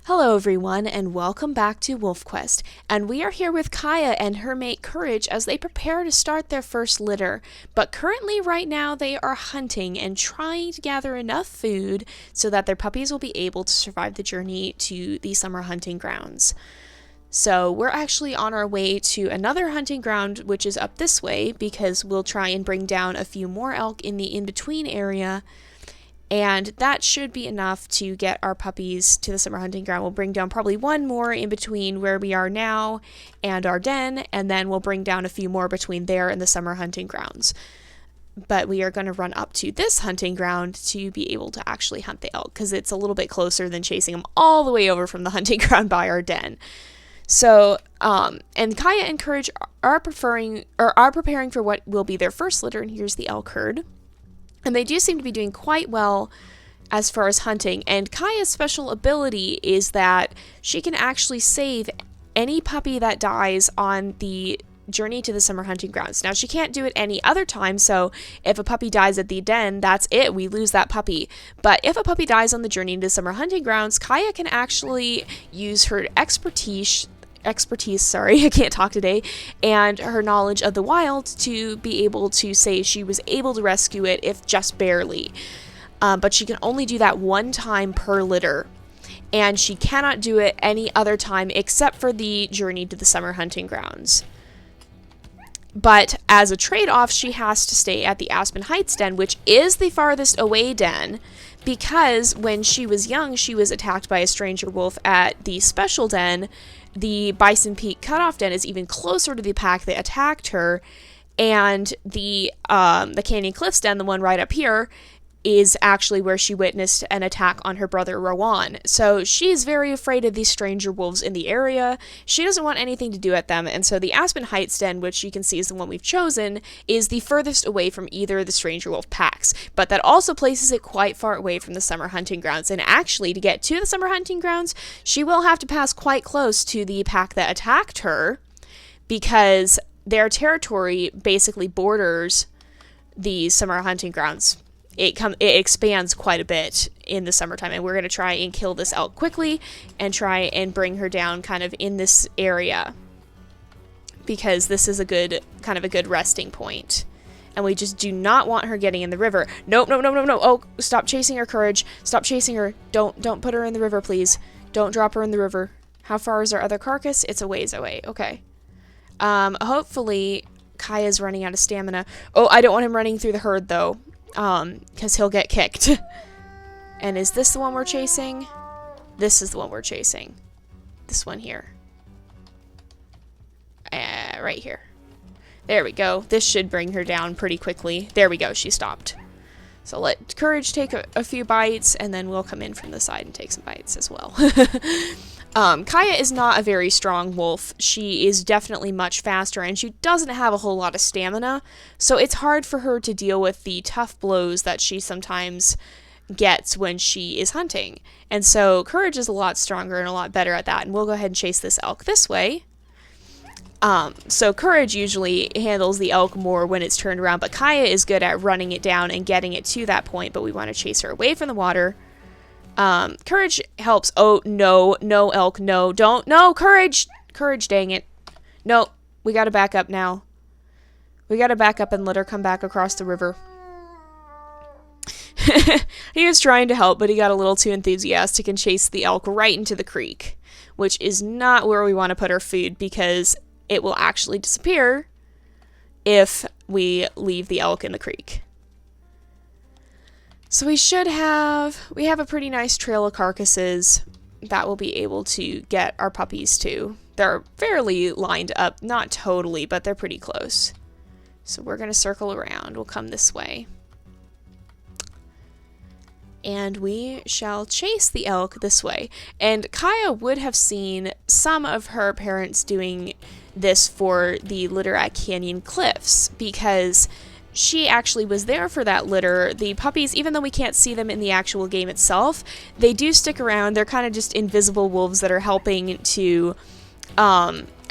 Hello everyone and welcome back to WolfQuest, and we are here with Kaya and her mate Courage as they prepare to start their first litter, but currently right now they are hunting and trying to gather enough food so that their puppies will be able to survive the journey to the summer hunting grounds. So we're actually on our way to another hunting ground which is up this way because we'll try and bring down a few more elk in the in-between area. And that should be enough to get our puppies to the summer hunting ground. We'll bring down probably one more in between where we are now and our den, and then we'll bring down a few more between there and the summer hunting grounds. But we are going to run up to this hunting ground to be able to actually hunt the elk, because it's a little bit closer than chasing them all the way over from the hunting ground by our den. So, and Kaya and Courage are preparing for what will be their first litter, and here's the elk herd. And they do seem to be doing quite well as far as hunting. And Kaya's special ability is that she can actually save any puppy that dies on the journey to the summer hunting grounds. Now, she can't do it any other time, so if a puppy dies at the den, that's it. We lose that puppy. But if a puppy dies on the journey to summer hunting grounds, Kaya can actually use her expertise, I can't talk today, and her knowledge of the wild to be able to say she was able to rescue it, if just barely. But she can only do that one time per litter, and she cannot do it any other time except for the journey to the summer hunting grounds. But as a trade-off, she has to stay at the Aspen Heights den, which is the farthest away den, because when she was young, she was attacked by a stranger wolf at the special den. The Bison Peak Cutoff Den is even closer to the pack that attacked her, and the Canyon Cliffs Den, the one right up here, is actually where she witnessed an attack on her brother Rowan. So she's very afraid of these stranger wolves in the area. She doesn't want anything to do with them, and so the Aspen Heights Den, which you can see is the one we've chosen, is the furthest away from either of the stranger wolf packs. But that also places it quite far away from the summer hunting grounds, and actually to get to the summer hunting grounds, she will have to pass quite close to the pack that attacked her, because their territory basically borders the summer hunting grounds. It expands quite a bit in the summertime, and we're going to try and kill this elk quickly and try and bring her down kind of in this area, because this is a good resting point, and we just do not want her getting in the river. No. Oh, stop chasing her, Courage. Stop chasing her. Don't put her in the river, please. Don't drop her in the river. How far is our other carcass? It's a ways away. Okay. Hopefully Kaya's running out of stamina. Oh, I don't want him running through the herd though. Because he'll get kicked. And is this the one we're chasing? This is the one we're chasing. This one here. Right here. There we go. This should bring her down pretty quickly. There we go. She stopped. So let Courage take a few bites, and then we'll come in from the side and take some bites as well. Kaya is not a very strong wolf. She is definitely much faster, and she doesn't have a whole lot of stamina, so it's hard for her to deal with the tough blows that she sometimes gets when she is hunting. And so Courage is a lot stronger and a lot better at that, and we'll go ahead and chase this elk this way. So Courage usually handles the elk more when it's turned around, but Kaya is good at running it down and getting it to that point, but we want to chase her away from the water. Courage helps. Oh, no, elk, no, don't, no, Courage, dang it. No, we gotta back up now. We gotta back up and let her come back across the river. He was trying to help, but he got a little too enthusiastic and chased the elk right into the creek, which is not where we want to put our food, because it will actually disappear if we leave the elk in the creek. So we have a pretty nice trail of carcasses that we'll be able to get our puppies to. They're fairly lined up, not totally, but they're pretty close. So we're going to circle around. We'll come this way. And we shall chase the elk this way. And Kaya would have seen some of her parents doing this for the litter at Canyon Cliffs, because she actually was there for that litter. The puppies, even though we can't see them in the actual game itself, they do stick around. They're kind of just invisible wolves that are helping to,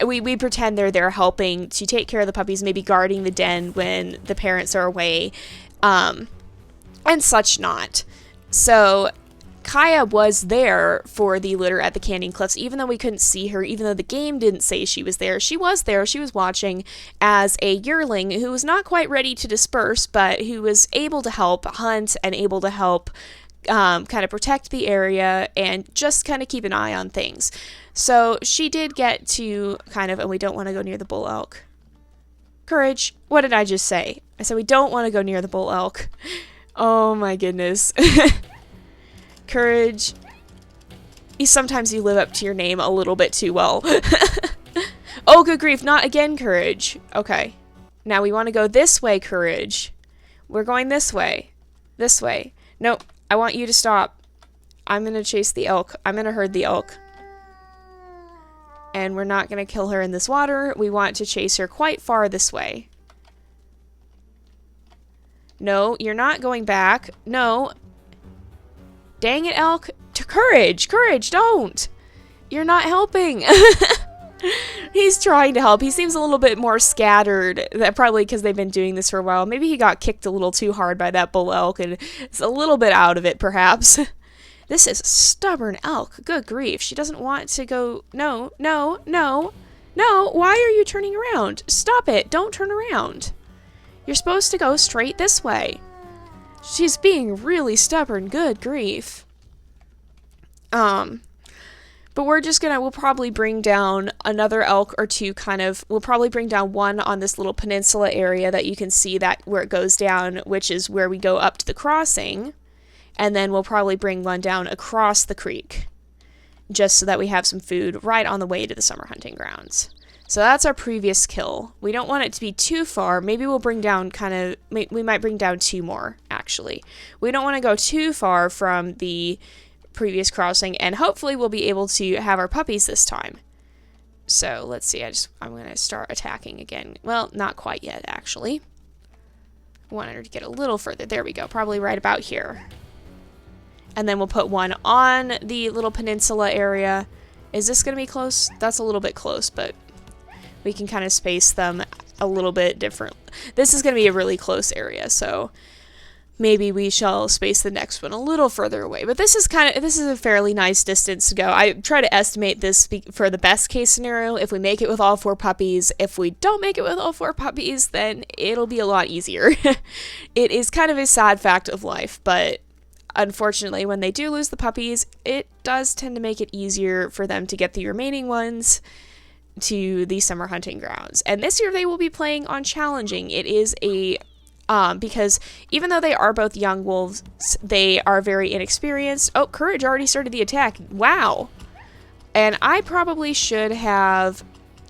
we pretend they're there helping to take care of the puppies, maybe guarding the den when the parents are away, and such not. So Kaya was there for the litter at the Canyon Cliffs, even though we couldn't see her, even though the game didn't say she was there. She was there. She was watching as a yearling who was not quite ready to disperse, but who was able to help hunt and able to help kind of protect the area and just kind of keep an eye on things. So she did get to kind of, and we don't want to go near the bull elk. Courage. What did I just say? I said we don't want to go near the bull elk. Oh my goodness. Courage. Sometimes you live up to your name a little bit too well. Oh, good grief. Not again, Courage. Okay. Now we want to go this way, Courage. We're going this way. This way. No, I want you to stop. I'm going to chase the elk. I'm going to herd the elk. And we're not going to kill her in this water. We want to chase her quite far this way. No, you're not going back. No. Dang it, elk. Courage! Courage, don't! You're not helping. He's trying to help. He seems a little bit more scattered. Probably because they've been doing this for a while. Maybe he got kicked a little too hard by that bull elk and is a little bit out of it, perhaps. This is a stubborn elk. Good grief. She doesn't want to go... No, no, no. No, why are you turning around? Stop it. Don't turn around. You're supposed to go straight this way. She's being really stubborn. Good grief. But we're just we'll probably bring down another elk or two we'll probably bring down one on this little peninsula area that you can see that where it goes down, which is where we go up to the crossing. And then we'll probably bring one down across the creek, just so that we have some food right on the way to the summer hunting grounds. So that's our previous kill. We don't want it to be too far. Maybe we'll bring down we might bring down two more, actually. We don't want to go too far from the previous crossing, and hopefully we'll be able to have our puppies this time. So let's see, I'm going to start attacking again. Well, not quite yet, actually. I wanted her to get a little further. There we go, probably right about here. And then we'll put one on the little peninsula area. Is this going to be close? That's a little bit close, but we can kind of space them a little bit different. This is going to be a really close area, so maybe we shall space the next one a little further away. But this is a fairly nice distance to go. I try to estimate this for the best case scenario. If we make it with all 4 puppies, if we don't make it with all 4 puppies, then it'll be a lot easier. It is kind of a sad fact of life, but unfortunately, when they do lose the puppies, it does tend to make it easier for them to get the remaining ones to the summer hunting grounds. And this year they will be playing on challenging. It is because even though they are both young wolves, they are very inexperienced. Oh, Courage already started the attack. Wow. And I probably should have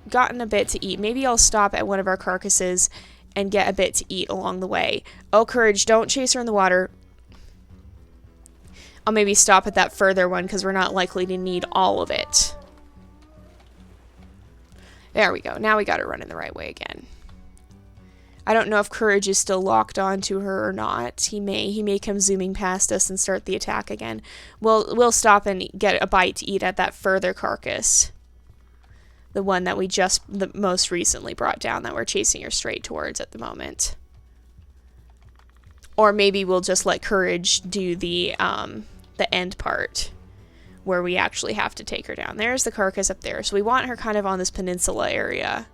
gotten a bit to eat. Maybe I'll stop at one of our carcasses and get a bit to eat along the way. Oh, Courage, don't chase her in the water. I'll maybe stop at that further one because we're not likely to need all of it. There we go. Now we got her running the right way again. I don't know if Courage is still locked onto her or not. He may come zooming past us and start the attack again. We'll stop and get a bite to eat at that further carcass. The one that we the most recently brought down that we're chasing her straight towards at the moment. Or maybe we'll just let Courage do the end part where we actually have to take her down. There's the carcass up there. So we want her kind of on this peninsula area.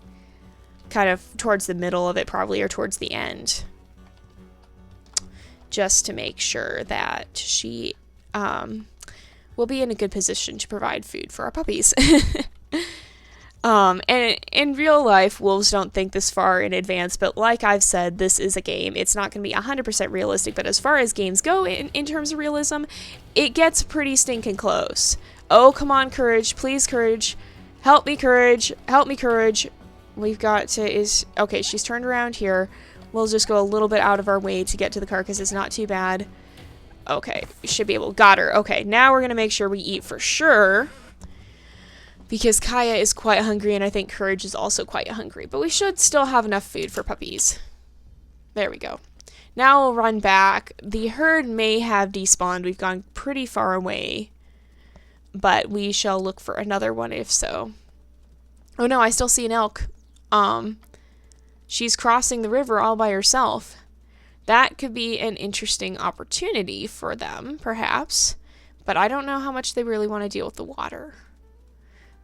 Kind of towards the middle of it probably, or towards the end. Just to make sure that she will be in a good position to provide food for our puppies. And in real life, wolves don't think this far in advance, but like I've said, this is a game. It's not going to be 100% realistic, but as far as games go in terms of realism, it gets pretty stinking close. Oh, come on, Courage. Please, Courage. Help me, Courage. Help me, Courage. We've got to okay, she's turned around here. We'll just go a little bit out of our way to get to the carcass. It's not too bad. Okay, we should be able... Got her. Okay, now we're going to make sure we eat for sure. Because Kaya is quite hungry, and I think Courage is also quite hungry. But we should still have enough food for puppies. There we go. Now we'll run back. The herd may have despawned. We've gone pretty far away. But we shall look for another one if so. Oh no, I still see an elk. She's crossing the river all by herself. That could be an interesting opportunity for them, perhaps. But I don't know how much they really want to deal with the water.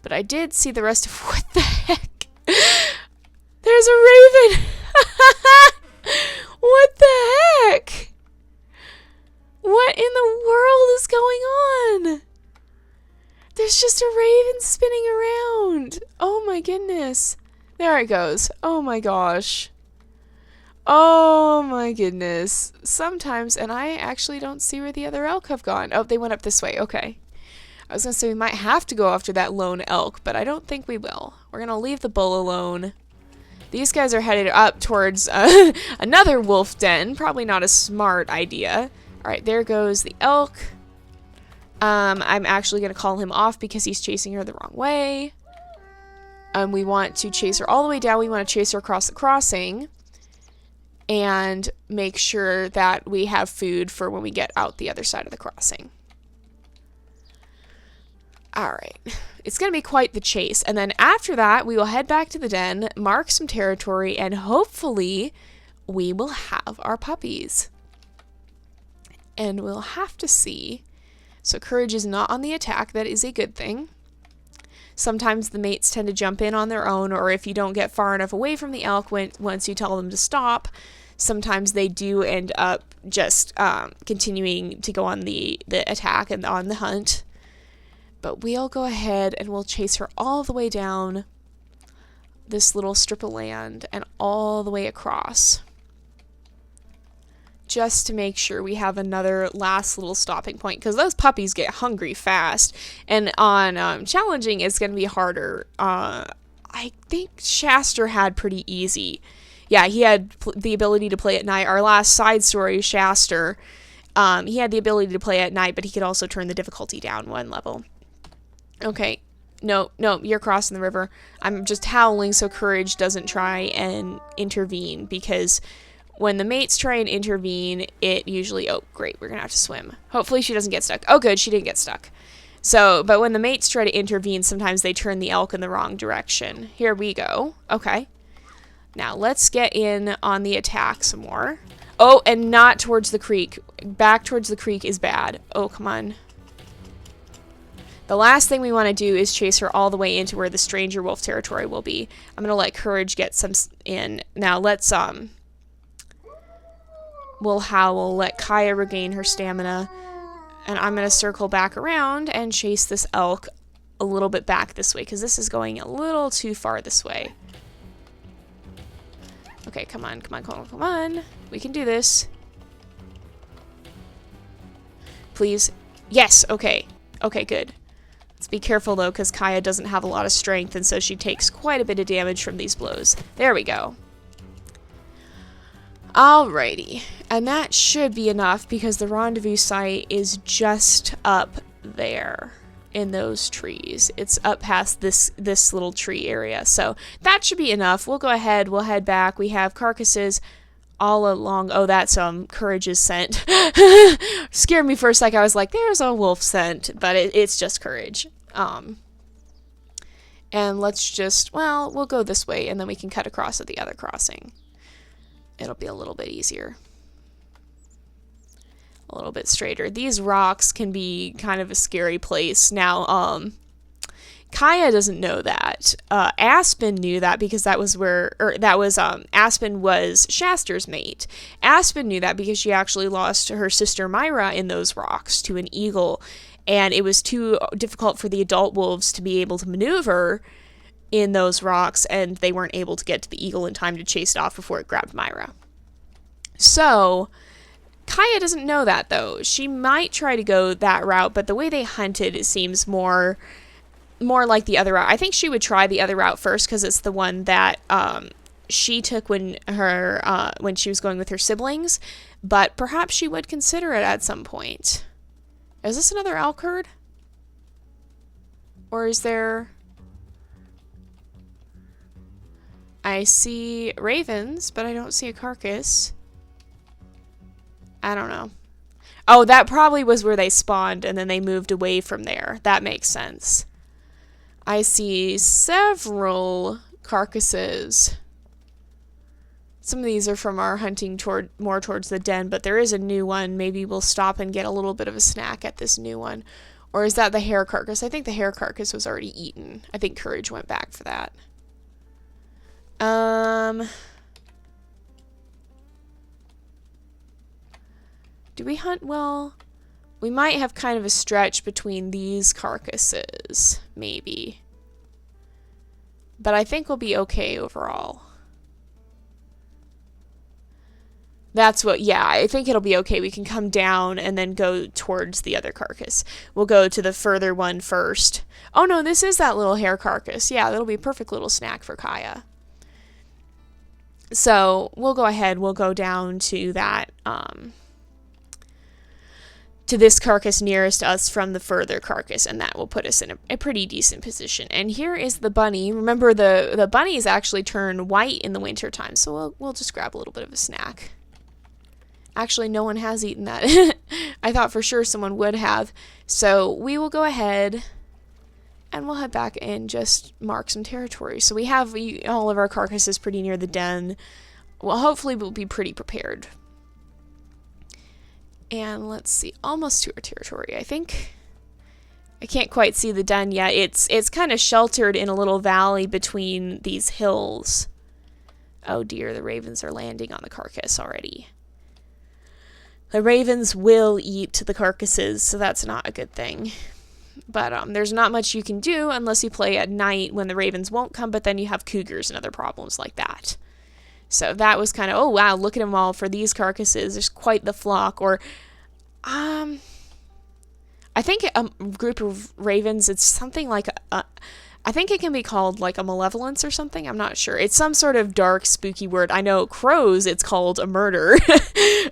But I did see the rest of... What the heck? There's a raven! What the heck? What in the world is going on? There's just a raven spinning around. Oh my goodness. There it goes. Oh my gosh. Oh my goodness. Sometimes, and I actually don't see where the other elk have gone. Oh, they went up this way. Okay. I was going to say we might have to go after that lone elk, but I don't think we will. We're going to leave the bull alone. These guys are headed up towards another wolf den. Probably not a smart idea. All right, there goes the elk. I'm actually going to call him off because he's chasing her the wrong way. We want to chase her all the way down. We want to chase her across the crossing and make sure that we have food for when we get out the other side of the crossing. All right. It's going to be quite the chase. And then after that, we will head back to the den, mark some territory, and hopefully we will have our puppies. And we'll have to see. So courage is not on the attack. That is a good thing. Sometimes the mates tend to jump in on their own, or if you don't get far enough away from the elk once you tell them to stop, sometimes they do end up just continuing to go on the attack and on the hunt. But we'll go ahead and we'll chase her all the way down this little strip of land and all the way across. Just to make sure we have another last little stopping point, because those puppies get hungry fast, and on challenging it's going to be harder. I think Shaster had pretty easy. Yeah, he had the ability to play at night. Our last side story, Shaster, he had the ability to play at night, but he could also turn the difficulty down one level. Okay, no, you're crossing the river. I'm just howling so Courage doesn't try and intervene, because when the mates try and intervene, it usually... Oh, great, we're going to have to swim. Hopefully she doesn't get stuck. Oh, good, she didn't get stuck. So, but when the mates try to intervene, sometimes they turn the elk in the wrong direction. Here we go. Okay. Now, let's get in on the attack some more. Oh, and not towards the creek. Back towards the creek is bad. Oh, come on. The last thing we want to do is chase her all the way into where the stranger wolf territory will be. I'm going to let Courage get some in. Now, let's... We'll howl, let Kaya regain her stamina, and I'm going to circle back around and chase this elk a little bit back this way, because this is going a little too far this way. Okay, come on. We can do this. Please. Yes, okay. Okay, good. Let's be careful, though, because Kaya doesn't have a lot of strength, and so she takes quite a bit of damage from these blows. There we go. Alrighty, and that should be enough because the rendezvous site is just up there in those trees. It's up past this little tree area, so that should be enough. We'll go ahead, we'll head back. We have carcasses all along. Oh, that's Courage's scent. Scared me for a sec. I was like, there's a wolf scent, but it's just Courage. And let's just, well, we'll go this way, and then we can cut across at the other crossing. It'll be a little bit easier. A little bit straighter. These rocks can be kind of a scary place. Now, Kaya doesn't know that. Aspen knew that because that was Aspen was Shaster's mate. Aspen knew that because she actually lost her sister Myra in those rocks to an eagle, and it was too difficult for the adult wolves to be able to maneuver in those rocks, and they weren't able to get to the eagle in time to chase it off before it grabbed Myra. So, Kaya doesn't know that, though. She might try to go that route, but the way they hunted, it seems more like the other route. I think she would try the other route first, because it's the one that she took when she was going with her siblings, but perhaps she would consider it at some point. Is this another elk herd? Or is there... I see ravens, but I don't see a carcass. I don't know. Oh, that probably was where they spawned, and then they moved away from there. That makes sense. I see several carcasses Some of these are from our hunting more towards the den, but there is a new one. Maybe we'll stop and get a little bit of a snack at this new one. Or is that the hare carcass? I think the hare carcass was already eaten. I think Courage went back for that. Do we hunt well? We might have kind of a stretch between these carcasses, maybe. But I think we'll be okay overall. That's what, yeah, I think it'll be okay. We can come down and then go towards the other carcass. We'll go to the further one first. Oh no, this is that little hare carcass. Yeah, that'll be a perfect little snack for Kaya. So we'll go ahead, we'll go down to that, to this carcass nearest us from the further carcass, and that will put us in a pretty decent position. And here is the bunny. Remember, the bunnies actually turn white in the winter time, so we'll just grab a little bit of a snack. Actually, no one has eaten that. I thought for sure someone would have. So we will go ahead and we'll head back and just mark some territory. So we have all of our carcasses pretty near the den. Well, hopefully we'll be pretty prepared. And let's see, almost to our territory, I think. I can't quite see the den yet. It's kind of sheltered in a little valley between these hills. Oh dear, the ravens are landing on the carcass already. The ravens will eat the carcasses, so that's not a good thing. But there's not much you can do unless you play at night when the ravens won't come, but then you have cougars and other problems like that. So that was kind of, oh wow, look at them all for these carcasses. There's quite the flock. Or, I think a group of ravens, it's something like I think it can be called like a malevolence or something. I'm not sure. It's some sort of dark, spooky word. I know crows, it's called a murder.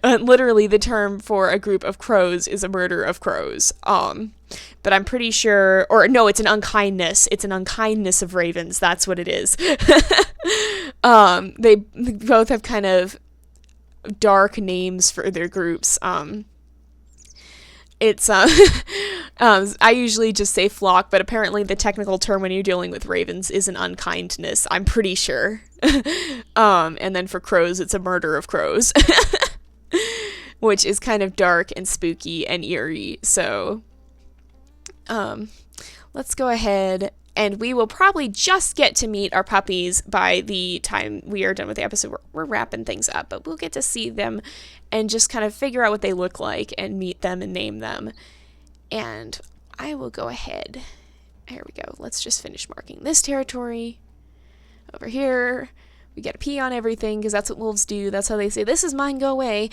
Literally, the term for a group of crows is a murder of crows. But I'm pretty sure, or no, it's an unkindness. It's an unkindness of ravens. That's what it is. They both have kind of dark names for their groups. It's I usually just say flock, but apparently the technical term when you're dealing with ravens is an unkindness. I'm pretty sure. And then for crows, it's a murder of crows, which is kind of dark and spooky and eerie. So, let's go ahead, and we will probably just get to meet our puppies by the time we are done with the episode. We're wrapping things up, but we'll get to see them and just kind of figure out what they look like and meet them and name them. And I will go ahead. Here we go. Let's just finish marking this territory. Over here, we get a pee on everything because that's what wolves do. That's how they say, this is mine, go away.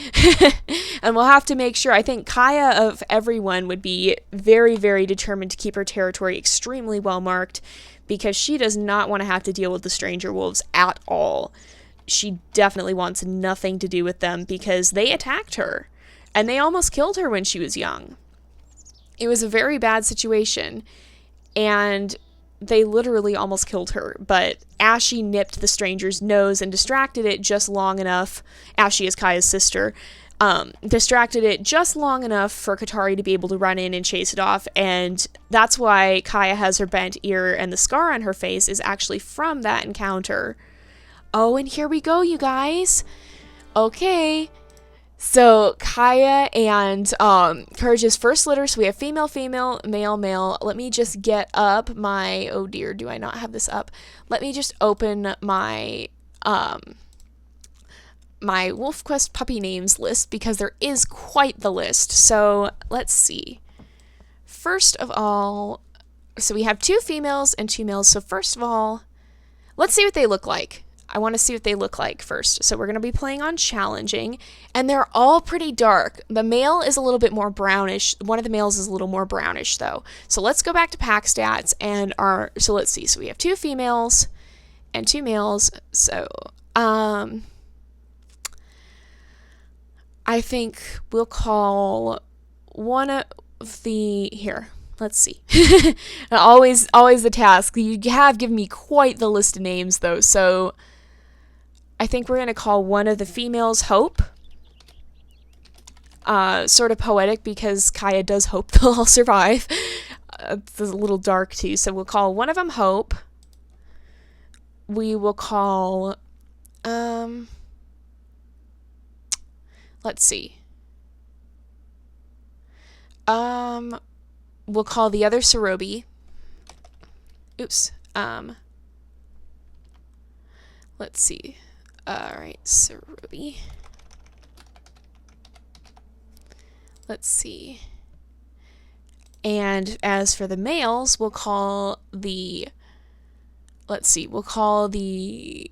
And we'll have to make sure. I think Kaya of everyone would be very, very determined to keep her territory extremely well marked because she does not want to have to deal with the stranger wolves at all. She definitely wants nothing to do with them because they attacked her and they almost killed her when she was young. It was a very bad situation and they literally almost killed her, but Ashy nipped the stranger's nose and distracted it just long enough. Ashy is Kaya's sister. Distracted it just long enough for Katari to be able to run in and chase it off, and that's why Kaya has her bent ear, and the scar on her face is actually from that encounter. Oh, and here we go, you guys. Okay. So, Kaya and Courage's first litter, so we have female, female, male, male. Let me just get up my, oh dear, do I not have this up? Let me just open my, my WolfQuest puppy names list, because there is quite the list. So, let's see. First of all, so we have 2 females and 2 males. So, first of all, let's see what they look like. I want to see what they look like first. So we're going to be playing on challenging, and they're all pretty dark. The male is a little bit more brownish. One of the males is a little more brownish though. So let's go back to pack stats and so let's see. So we have 2 females and 2 males. So, I think we'll call one of the, here, let's see. always the task. You have given me quite the list of names though. So I think we're going to call one of the females Hope. Sort of poetic because Kaya does hope they'll all survive. It's a little dark too. So we'll call one of them Hope. We will call, let's see. We'll call the other Cerobi. Oops. Let's see. Alright, Cerobi. Let's see. And as for the males, we'll call the, let's see, we'll call the,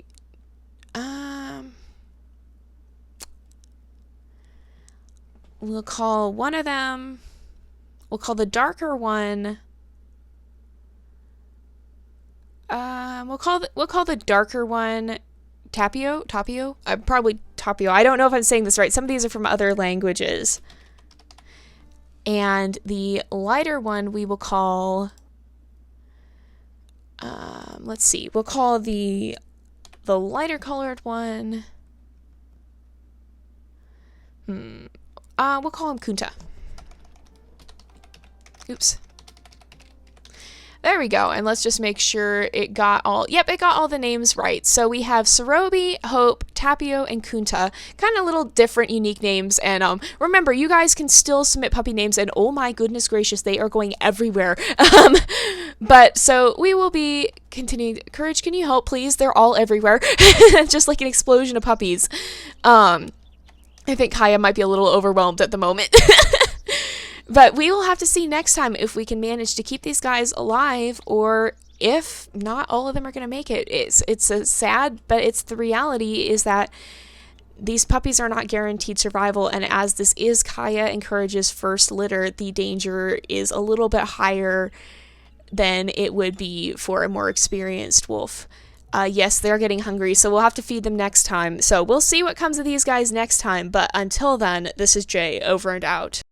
we'll call one of them, we'll call the darker one, we'll call the darker one Tapio? Probably Tapio. I don't know if I'm saying this right. Some of these are from other languages. And the lighter one we will call, let's see, we'll call the lighter colored one, we'll call him Kunta. Oops. There we go, and let's just make sure it got all, yep, it got all the names right. So we have Cerobi, Hope, Tapio, and Kunta. Kind of little different, unique names, and remember, you guys can still submit puppy names, and oh my goodness gracious, they are going everywhere. But, so, we will be continuing. Courage, can you help, please? They're all everywhere. Just like an explosion of puppies. I think Kaya might be a little overwhelmed at the moment. But we will have to see next time if we can manage to keep these guys alive, or if not all of them are going to make it. It's a sad, but it's the reality is that these puppies are not guaranteed survival, and as this is Kaya and Courage's first litter, the danger is a little bit higher than it would be for a more experienced wolf. Yes, they're getting hungry, so we'll have to feed them next time. So we'll see what comes of these guys next time, but until then, this is Jay, over and out.